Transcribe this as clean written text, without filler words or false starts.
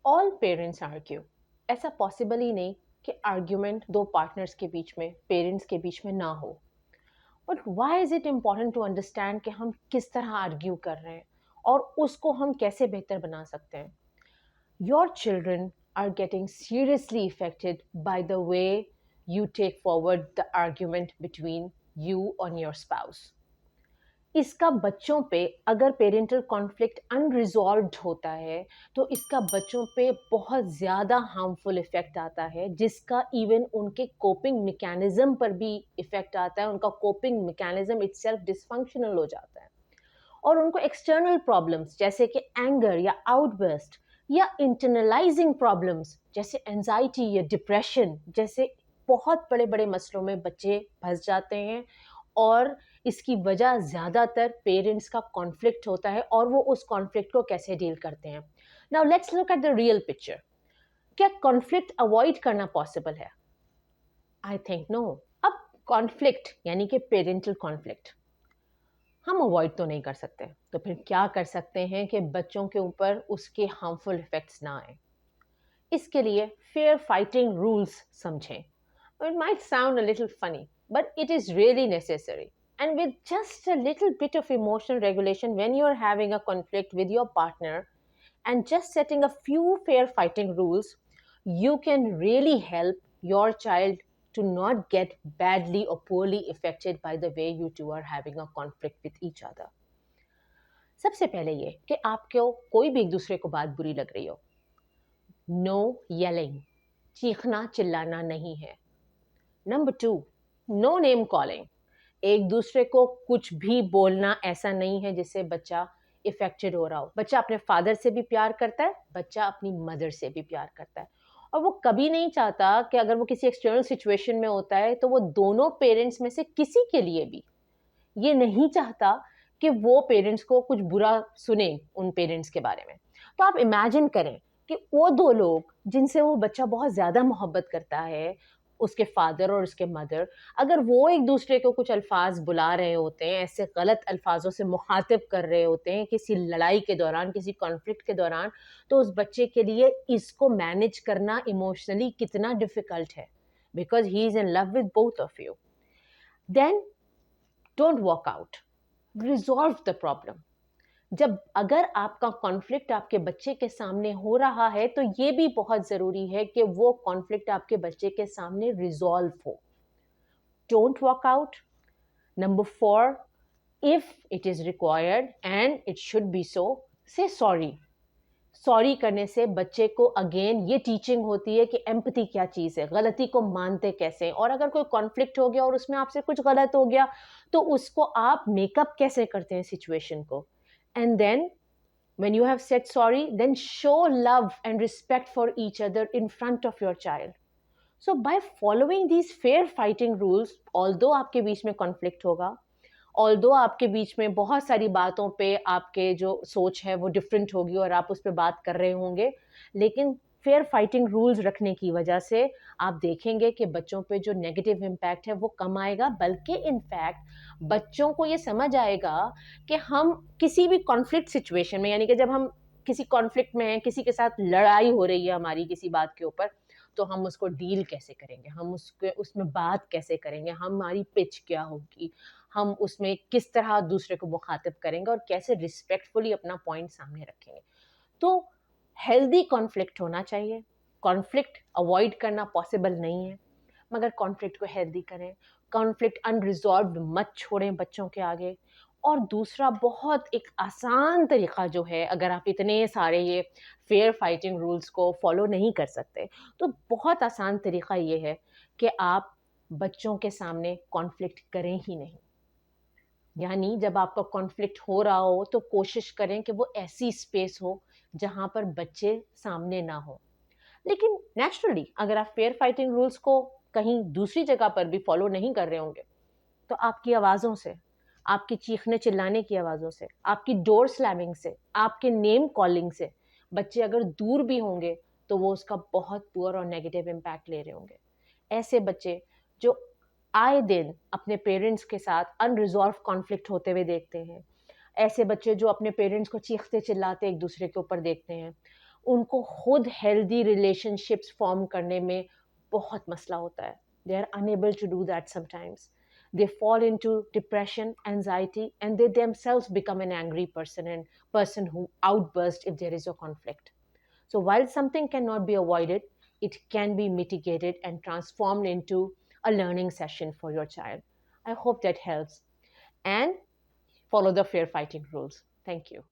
All parents argue. ऐसा possible ही नहीं कि आर्ग्यूमेंट दो पार्टनर्स के बीच में, पेरेंट्स के बीच में ना हो. But why is it important to understand कि हम किस तरह आर्ग्यू कर रहे हैं और उसको हम कैसे बेहतर बना सकते हैं. Your children are getting seriously affected by the way you take forward the argument between you and your spouse. इसका बच्चों पे, अगर पेरेंटल कॉन्फ्लिक्ट अनरिजॉल्व्ड होता है तो इसका बच्चों पे बहुत ज़्यादा हार्मफुल इफ़ेक्ट आता है, जिसका इवन उनके कोपिंग मैकेनिज्म पर भी इफ़ेक्ट आता है. उनका कोपिंग मैकेनिज्म इटसेल्फ डिसफंक्शनल हो जाता है और उनको एक्सटर्नल प्रॉब्लम्स जैसे कि एंगर या आउटबर्स्ट या इंटरनलाइजिंग प्रॉब्लम्स जैसे एंजाइटी या डिप्रेशन जैसे बहुत बड़े बड़े मसलों में बच्चे फंस जाते हैं. और इसकी वजह ज़्यादातर पेरेंट्स का कॉन्फ्लिक्ट होता है और वो उस कॉन्फ्लिक्ट को कैसे डील करते हैं. Now let's look at the real picture. क्या कॉन्फ्लिक्ट अवॉइड करना पॉसिबल है? I think no. अब कॉन्फ्लिक्ट यानी कि पेरेंटल कॉन्फ्लिक्ट हम अवॉइड तो नहीं कर सकते, तो फिर क्या कर सकते हैं कि बच्चों के ऊपर उसके हार्मफुल इफेक्ट्स ना आए. इसके लिए फेयर फाइटिंग रूल्स समझें. It might sound a little funny, but it is really necessary. And with just a little bit of emotional regulation when you're having a conflict with your partner and just setting a few fair fighting rules, you can really help your child to not get badly or poorly affected by the way you two are having a conflict with each other. सबसे पहले ये कि आपको कोई भी एक दूसरे को बात बुरी लग रही हो, नो येलिंग, चीखना चिल्लाना नहीं है. Number 2, no name calling. एक दूसरे को कुछ भी बोलना ऐसा नहीं है जिससे बच्चा इफेक्टेड हो रहा हो. बच्चा अपने फादर से भी प्यार करता है, बच्चा अपनी मदर से भी प्यार करता है और वो कभी नहीं चाहता कि अगर वो किसी एक्सटर्नल सिचुएशन में होता है तो वो दोनों पेरेंट्स में से किसी के लिए भी ये नहीं चाहता कि वो पेरेंट्स को कुछ बुरा सुने उन पेरेंट्स के बारे में. तो आप इमेजिन करें कि वो दो लोग जिनसे वो बच्चा बहुत ज़्यादा मोहब्बत करता है, उसके फादर और उसके मदर, अगर वो एक दूसरे को कुछ अल्फाज बुला रहे होते हैं, ऐसे गलत अल्फाजों से मुखातिब कर रहे होते हैं किसी लड़ाई के दौरान, किसी कॉन्फ्लिक्ट के दौरान, तो उस बच्चे के लिए इसको मैनेज करना इमोशनली कितना डिफिकल्ट है, because he is in love with both of you. Then don't walk out, resolve the problem. जब अगर आपका कॉन्फ्लिक्ट आपके बच्चे के सामने हो रहा है तो ये भी बहुत ज़रूरी है कि वो कॉन्फ्लिक्ट आपके बच्चे के सामने रिजॉल्व हो. Don't walk out. Number 4, if it is required and it should be so, say sorry. Sorry करने से बच्चे को अगेन ये टीचिंग होती है कि एम्पैथी क्या चीज़ है, गलती को मानते कैसे, और अगर कोई कॉन्फ्लिक्ट हो गया और उसमें आपसे कुछ गलत हो गया तो उसको आप मेकअप कैसे करते हैं सिचुएशन को. And then when you have said sorry, then show love and respect for each other in front of your child. So by following these fair fighting rules, although आपके बीच में conflict होगा, although आपके बीच में बहुत सारी बातों पे आपके जो सोच है वो different होगी और आप उस पे बात कर रहे होंगे, लेकिन फेयर फाइटिंग रूल्स रखने की वजह से आप देखेंगे कि बच्चों पे जो नेगेटिव इम्पैक्ट है वो कम आएगा, बल्कि इनफैक्ट बच्चों को ये समझ आएगा कि हम किसी भी कॉन्फ्लिक्ट सिचुएशन में, यानी कि जब हम किसी कॉन्फ्लिक्ट में हैं, किसी के साथ लड़ाई हो रही है हमारी किसी बात के ऊपर, तो हम उसको डील कैसे करेंगे, हम उसमें बात कैसे करेंगे, हमारी पिच क्या होगी, हम उसमें किस तरह दूसरे को मुखातिब करेंगे और कैसे रिस्पेक्टफुली अपना पॉइंट सामने रखेंगे. तो हेल्दी कॉन्फ्लिक्ट होना चाहिए. कॉन्फ्लिक्ट अवॉइड करना पॉसिबल नहीं है, मगर कॉन्फ्लिक्ट को हेल्दी करें. कॉन्फ्लिक्ट अनरिजॉल्व्ड मत छोड़ें बच्चों के आगे. और दूसरा बहुत एक आसान तरीका जो है, अगर आप इतने सारे ये फेयर फाइटिंग रूल्स को फॉलो नहीं कर सकते, तो बहुत आसान तरीका ये है कि आप बच्चों के सामने कॉन्फ्लिक्ट करें ही नहीं. यानी जब आपका कॉन्फ्लिक्ट हो रहा हो तो कोशिश करें कि वो ऐसी स्पेस हो जहाँ पर बच्चे सामने ना हो. लेकिन नेचुरली अगर आप फेयर फाइटिंग रूल्स को कहीं दूसरी जगह पर भी फॉलो नहीं कर रहे होंगे, तो आपकी आवाज़ों से, आपकी चीखने चिल्लाने की आवाज़ों से, आपकी डोर स्लैमिंग से, आपके नेम कॉलिंग से बच्चे अगर दूर भी होंगे तो वो उसका बहुत पुअर और नेगेटिव इम्पैक्ट ले रहे होंगे. ऐसे बच्चे जो आए दिन अपने पेरेंट्स के साथ अनरिजॉल्व कॉन्फ्लिक्ट होते हुए देखते हैं, ऐसे बच्चे जो अपने पेरेंट्स को चीखते चिल्लाते एक दूसरे के ऊपर देखते हैं, उनको खुद हेल्दी रिलेशनशिप्स फॉर्म करने में बहुत मसला होता है. They are unable to do that sometimes. They fall into depression, anxiety, and they themselves become an angry person and person who outbursts if there is a conflict. So while something cannot be avoided, it can be mitigated and transformed into a learning session for your child. I hope that helps. And follow the fair fighting rules. Thank you.